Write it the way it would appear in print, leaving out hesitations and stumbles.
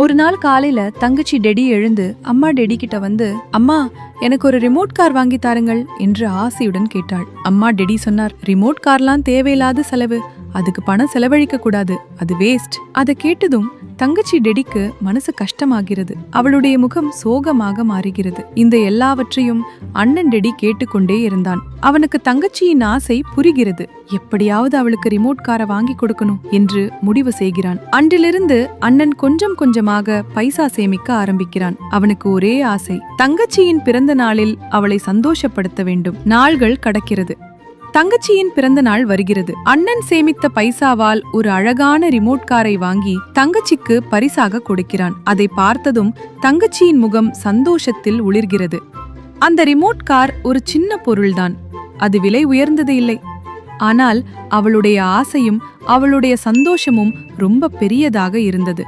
ஒரு நாள் காலையில தங்கச்சி டெடி எழுந்து அம்மா டெடி கிட்ட வந்து, அம்மா எனக்கு ஒரு ரிமோட் கார் வாங்கி தாருங்கள் என்று ஆசையுடன் கேட்டாள். அம்மா டெடி சொன்னார், ரிமோட் கார்லாம் தேவையில்லாத செலவு, அதுக்கு பணம் செலவழிக்க கூடாது, அது வேஸ்ட். அதை கேட்டதும் தங்கச்சி டெடிக்கு மனசு கஷ்டமாகிறது. அவளுடைய முகம் சோகமாக மாறுகிறது. இந்த எல்லாவற்றையும் அண்ணன் டெடி கேட்டுக்கொண்டே இருந்தான். அவனுக்கு தங்கச்சியின் ஆசை புரிகிறது. எப்படியாவது அவளுக்கு ரிமோட் காரை வாங்கி கொடுக்கணும் என்று முடிவு செய்கிறான். அன்றிலிருந்து அண்ணன் கொஞ்சம் கொஞ்சமாக பைசா சேமிக்க ஆரம்பிக்கிறான். அவனுக்கு ஒரே ஆசை, தங்கச்சியின் பிறந்த நாளில் அவளை சந்தோஷப்படுத்த வேண்டும். நாள்கள் கடக்கிறது. தங்கச்சியின் பிறந்த நாள் வருகிறது. அண்ணன் சேமித்த பைசாவால் ஒரு அழகான ரிமோட் காரை வாங்கி தங்கச்சிக்கு பரிசாக கொடுக்கிறான். அதை பார்த்ததும் தங்கச்சியின் முகம் சந்தோஷத்தில் ஒளிர்கிறது. அந்த ரிமோட் கார் ஒரு சின்ன பொருள்தான். அது விலை உயர்ந்தது இல்லை. ஆனால் அவளுடைய ஆசையும் அவளுடைய சந்தோஷமும் ரொம்ப பெரியதாக இருந்தது.